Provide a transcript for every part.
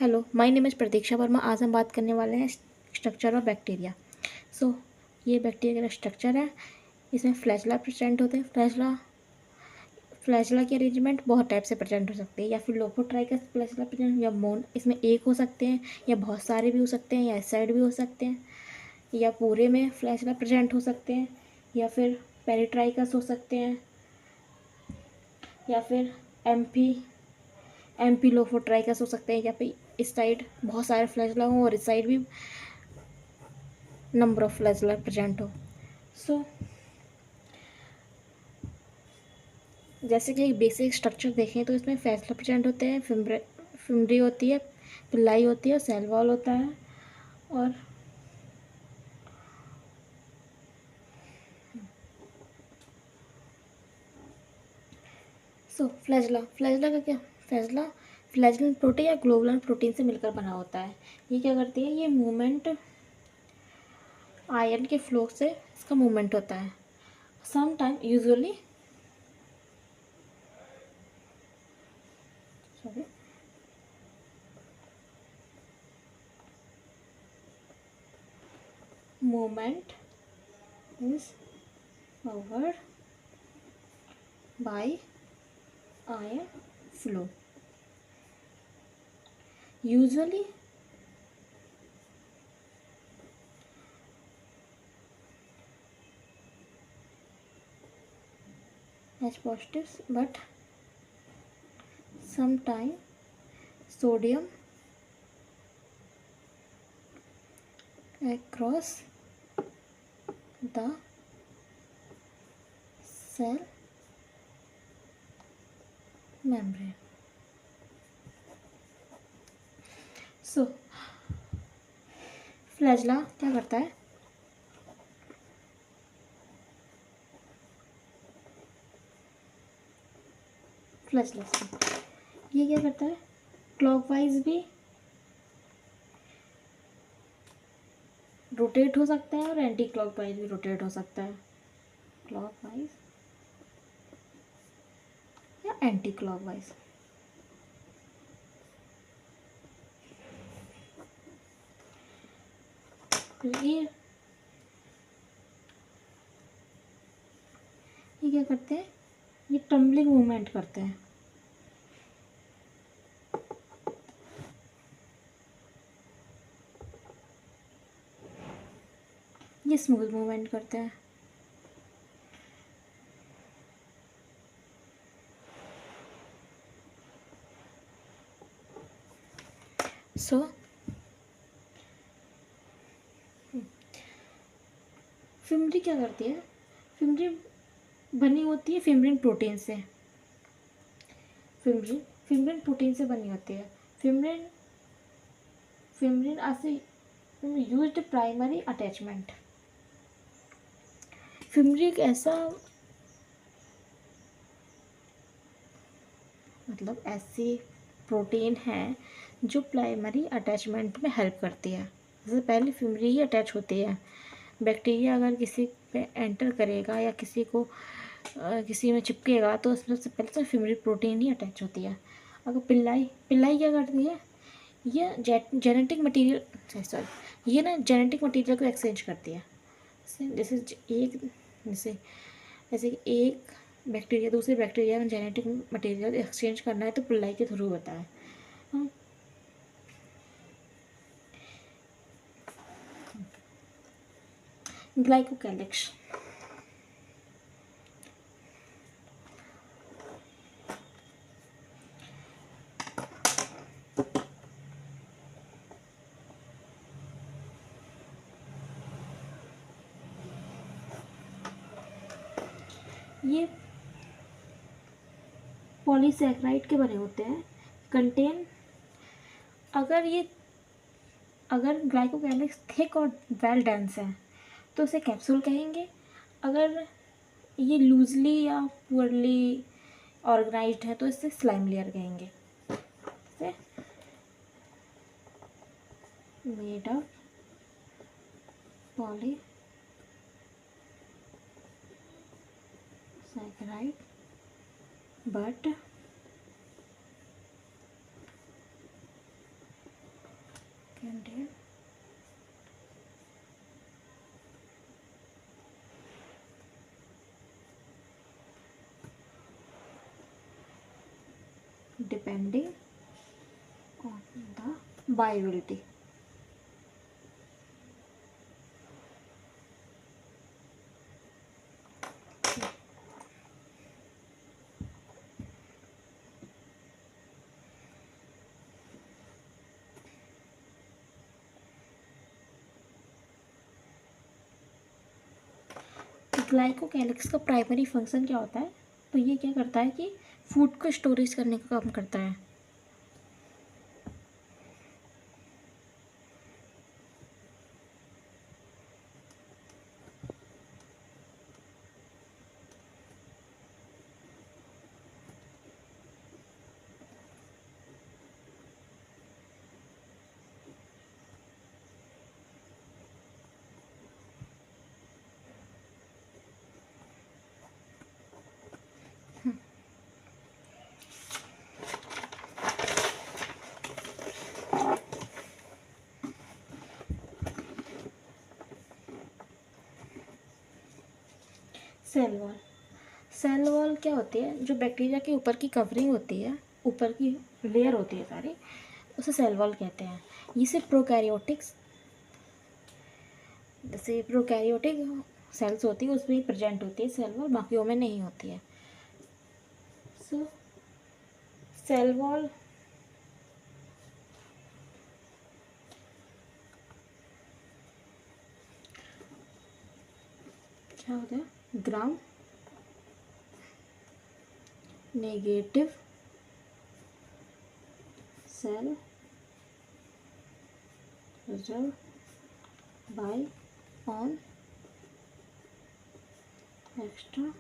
Hello, my name is प्रतीक्षा वर्मा। आज हम बात करने वाले हैं स्ट्रक्चर ऑफ बैक्टीरिया। सो ये बैक्टीरिया का स्ट्रक्चर है। इसमें फ्लैजला प्रेजेंट होते हैं। फ्लैजला की अरेंजमेंट बहुत टाइप से प्रेजेंट हो सकते हैं, या फिर लोफोट्राइकस फ्लैजला प्रेजेंट, या मोन। इसमें एक हो सकते हैं, या बहुत सारे भी हो सकते हैं, या इस साइड भी हो सकते हैं, या पूरे में फ्लैजला प्रेजेंट हो सकते हैं, या फिर पेरिट्राइकस हो सकते हैं, या फिर एम्फीलोफोट्राइकस हो सकते हैं, या फिर इस साइड बहुत सारे फ्लैजला हों और इस साइड भी नंबर ऑफ फ्लैजला प्रेजेंट हो। सो जैसे कि एक बेसिक स्ट्रक्चर देखें तो इसमें फ्लैजला प्रेजेंट होते हैं, फिम्ब्री होती है, पिल्लाई होती है, सेल वॉल होता है। और फ्लैजला का क्या, फ्लैजला फ्लैजलन प्रोटीन या ग्लोबुलर प्रोटीन से मिलकर बना होता है। ये क्या करती है, ये मूवमेंट आयरन के फ्लो से इसका मूवमेंट होता है। Some time usually sorry movement is powered by iron flow. Usually as positives, but sometimes sodium across the cell membrane. So flagella क्या करता है, फ्लैजला ये क्या करता है, क्लॉकवाइज भी रोटेट हो सकता है और एंटी क्लॉकवाइज भी रोटेट हो सकता है। क्लॉकवाइज या एंटी क्लॉकवाइज। ये क्या करते हैं, ये टम्बलिंग मूवमेंट करते हैं। ये स्मूथ मूवमेंट करते हैं। सो फिम्ब्री क्या करती है, फिम्ब्री बनी होती है फिम्ब्रिन प्रोटीन से। फिम्ब्रिन प्रोटीन से बनी होती है। फिम्ब्रिन फिम्ब्रिन ऐसे यूज्ड प्राइमरी अटैचमेंट। फिम्ब्री एक ऐसा मतलब ऐसी प्रोटीन है जो प्राइमरी अटैचमेंट में हेल्प करती है। जैसे पहले फिम्ब्री ही अटैच होती है। बैक्टीरिया अगर किसी पे एंटर करेगा या किसी में चिपकेगा तो उसमें सबसे पहले तो फिम्ब्री प्रोटीन ही अटैच होती है। अगर पिल्लाई क्या करती है, ये जेनेटिक मटेरियल सॉरी ये ना जेनेटिक मटेरियल को एक्सचेंज करती है। जैसे जैसे कि एक बैक्टीरिया दूसरे बैक्टीरिया में जेनेटिक मटेरियल एक्सचेंज करना है तो पिल्लाई के थ्रू होता है। ग्लाइकोकैलिक्स ये पॉलीसैकेराइड के बने होते हैं। कंटेन अगर ग्लाइकोकैलिक्स थिक और वेल डेंस है तो उसे कैप्सूल कहेंगे। अगर ये लूजली या पुअरली ऑर्गेनाइज्ड है तो इसे स्लाइम लेयर कहेंगे। Made of polysaccharide but candid depending on the viability. Glycocalyx का प्राइमरी फंक्शन क्या होता है? तो ये क्या करता है कि फूड को स्टोरेज करने का काम करता है। सेल वॉल क्या होती है? जो बैक्टीरिया के ऊपर की कवरिंग होती है, ऊपर की लेयर होती है सारी, उसे सेल वॉल कहते हैं। ये सिर्फ प्रोकैरियोटिक्स, जैसे प्रोकैरियोटिक सेल्स होती है उसमें ही प्रेजेंट होती है सेल वॉल, बाकियों में नहीं होती है। सो सेल वॉल क्या होता है? Gram negative cell reserve by on extra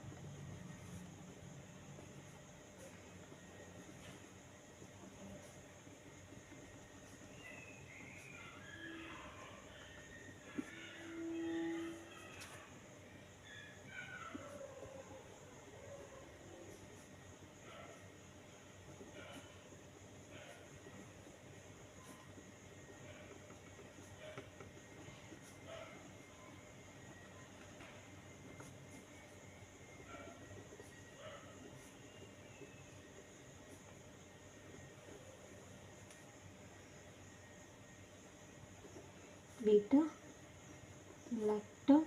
beta lactam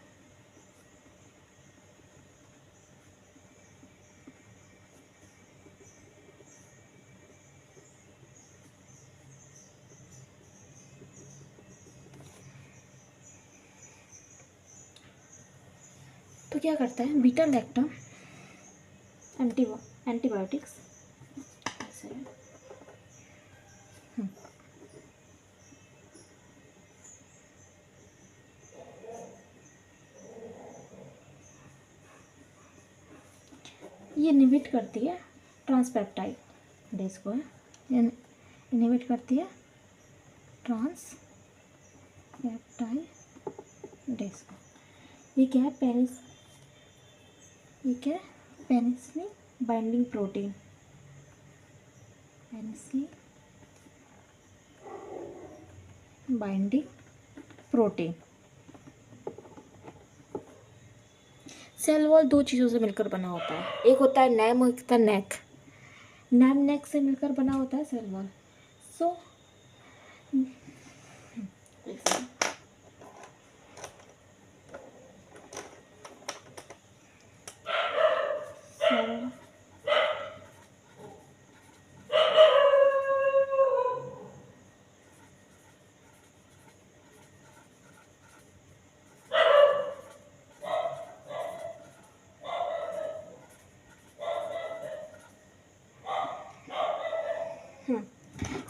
तो क्या करता है? बीटा लैक्टम एंटीबायोटिक्स ये इनहिबिट करती है ट्रांसपेप्टाइडेज को, इनहिबिट करती है ट्रांसपेप्टाइडेज को। ये क्या है? ये क्या है? Penicillin binding protein, penicillin binding protein. Cell wall दो चीज़ों से मिलकर बना होता है, एक होता है नैम और एक होता है नेक। नैम नेक से मिलकर बना होता है सेल वॉल। सो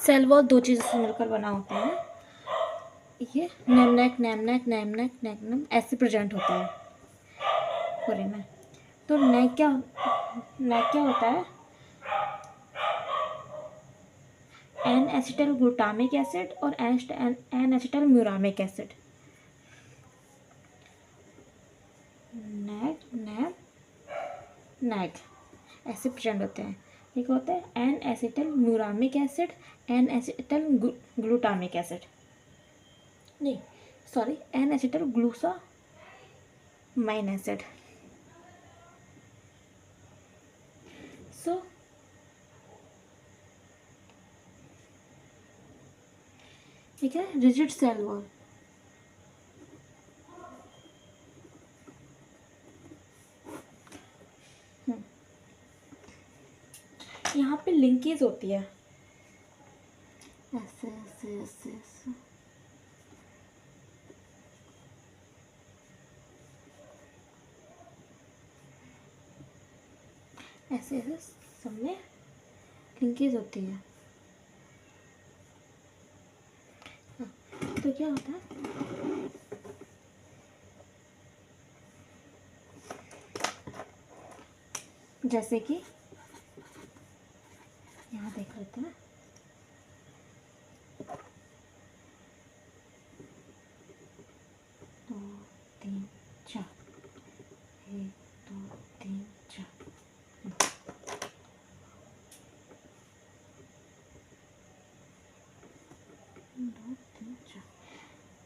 सेल वॉल दो चीज़ों से मिलकर बना होता है। ये नैम ऐसे प्रेजेंट होता है पूरे में। तो नेक क्या होता है? एन एसिटल ग्लूटामिक एसिड और N acetyl muramic acid. NAG ऐसे प्रेजेंट होते हैं। एक होता है N acetyl muramic acid, N acetyl glutamic acid. नहीं, sorry, N acetyl glucosamine acid. So ठीक है, रिजिड सेल वॉल। यहाँ पे लिंकेज होती है ऐसे ऐसे ऐसे ऐसे, ऐसे ऐसे सब में लिंकेज होती है। हाँ, तो क्या होता है, जैसे कि यहाँ देख लेते हैं, दो तीन चार, एक दो तीन चार, दो तीन चार।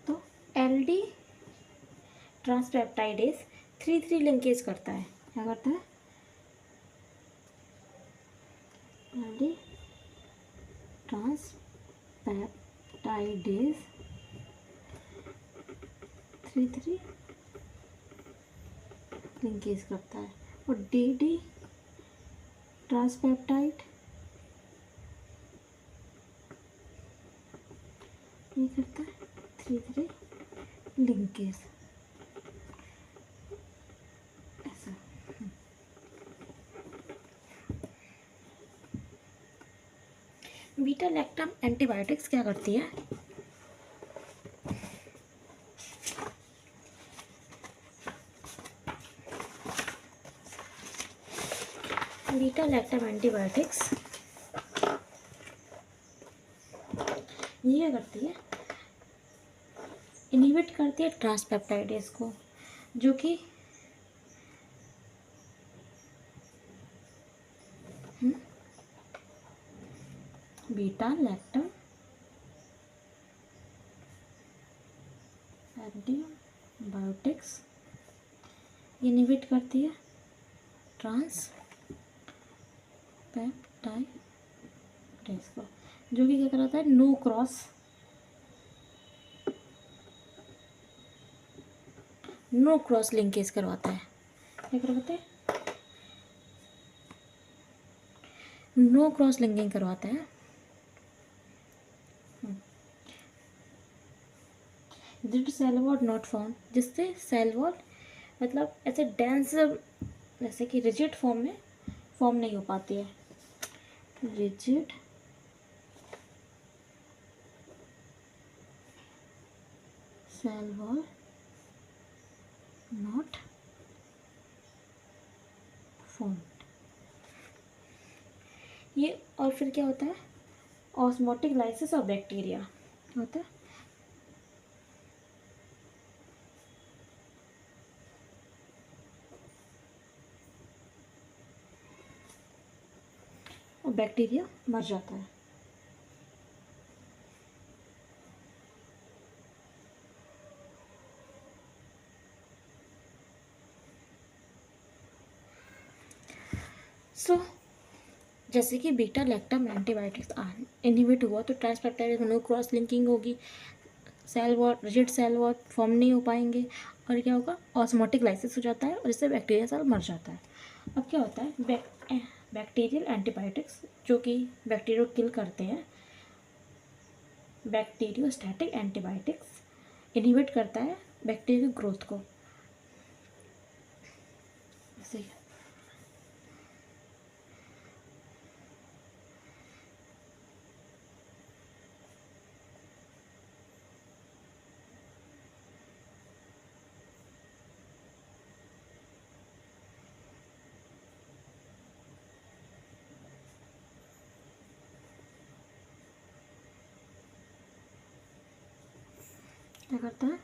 तो एलडी ट्रांसपेप्टाइडेज 3 लिंकेज करता है। क्या करता है, एलडी ट्रांसपेप्टाइडेज 3 लिंकेज करता है। और डी ट्रांसपेप्टाइड ये करता है 3 लिंकेज, ऐसा। बीटा लैक्टम एंटीबायोटिक्स क्या करती है, बीटा लैक्टम एंटीबायोटिक्स ये करती है, इनहिबिट करती है ट्रांसपेप्टाइडेज को, जो कि बीटा लैक्टम एंटीबायोटिक्स इनहिबिट करती है ट्रांसपेप्टाइडेज को, जो कि क्या कराता है, नो क्रॉस लिंकेज करवाता है। क्या करवाता है, नो क्रॉस लिंकिंग करवाता है। Did cell wall not found, जिससे सेल वॉल मतलब ऐसे डेंस, जैसे कि रिजिड फॉर्म में फॉर्म नहीं हो पाती है, rigid cell wall not formed. ये और फिर क्या होता है, ऑस्मोटिक लाइसिस ऑफ बैक्टीरिया होता है। और बैक्टीरिया मर जाता है। सो जैसे कि बीटा लैक्टम एंटीबायोटिक्स इनहिबिट हुआ तो ट्रांसपेप्टाइड में नो क्रॉस लिंकिंग होगी, cell wall, rigid cell wall form नहीं हो पाएंगे, और क्या होगा, ऑस्मोटिक लाइसिस हो जाता है और इससे बैक्टीरिया सेल मर जाता है। अब क्या होता है, बैक्टीरियल एंटीबायोटिक्स जो कि बैक्टीरिया को किल करते हैं, बैक्टीरियोस्टैटिक एंटीबायोटिक्स इनहिबिट करता है बैक्टीरिया की ग्रोथ को। ऐसे क्या करता है,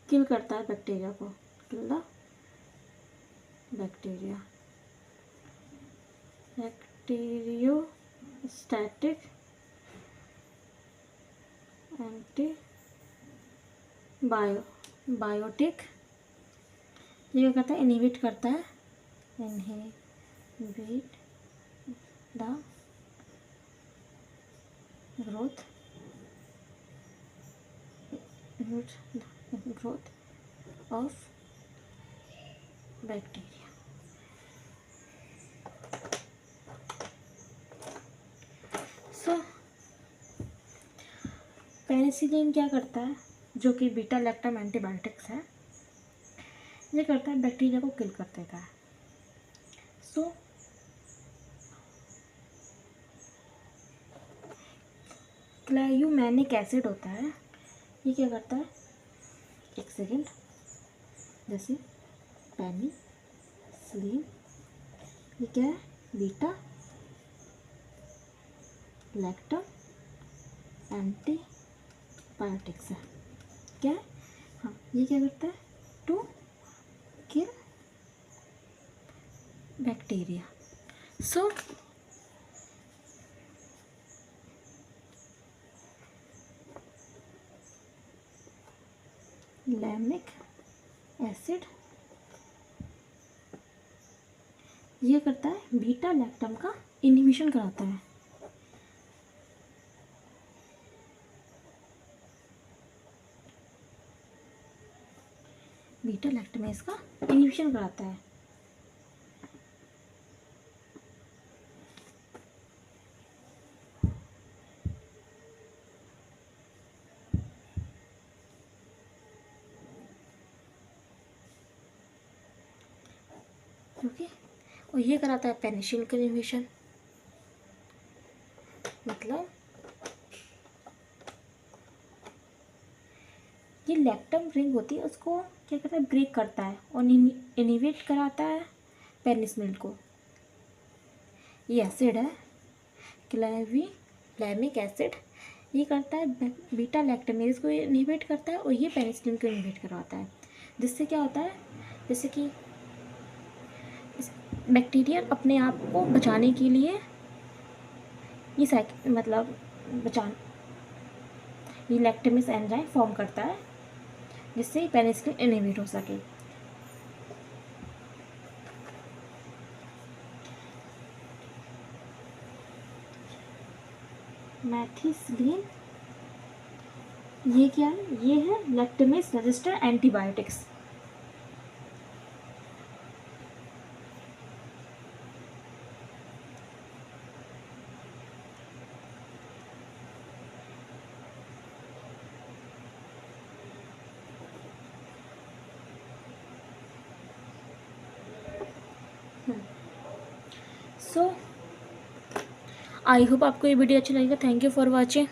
किल करता है बैक्टीरिया को, kill the bacteria. Bacteriostatic antibiotics biotic ये क्या करता है, इनहिबिट करता है, inhibit the growth of bacteria. So penicillin क्या करता है, जो कि बीटा लैक्टम एंटीबायोटिक्स है, ये करता है बैक्टीरिया को किल कर देता है। सो क्लायुमैनिक एसिड होता है, ये क्या करता है, एक सेकेंड, जैसे पेनिसिलिन ये क्या है, बीटा लैक्टम एंटीबायोटिक्स है, क्या है, हाँ ये क्या करता है, टू किल बैक्टीरिया। सो लैमिक एसिड ये करता है बीटा लैक्टम का इनहिबिशन कराता है। बीटा लैक्टमेज का इनहिबिशन कराता है। ओके, और ये कराता है पेनिसिलिन का इनहिबिशन, मतलब ये लैक्टम रिंग होती है उसको क्या करता है, ब्रेक करता है और इनहिबिट कराता है पेनिसिलिन को। ये एसिड है क्लाविलैमिक एसिड, ये करता है बीटा लैक्टमेज को इनहिबिट करता है और ये पेनिसिलिन को इनहिबिट करवाता है, जिससे क्या होता है, जैसे कि बैक्टीरिया अपने आप को बचाने के लिए ये मतलब ये लैक्टमेज एंजाइम फॉर्म करता है, जिससे पेनिसिलिन इनहिबिट हो सके। मैथिसिलिन ये क्या है, ये है lactamase resistant antibiotics. So I hope आपको ये वीडियो अच्छा लगेगा। Thank you for watching.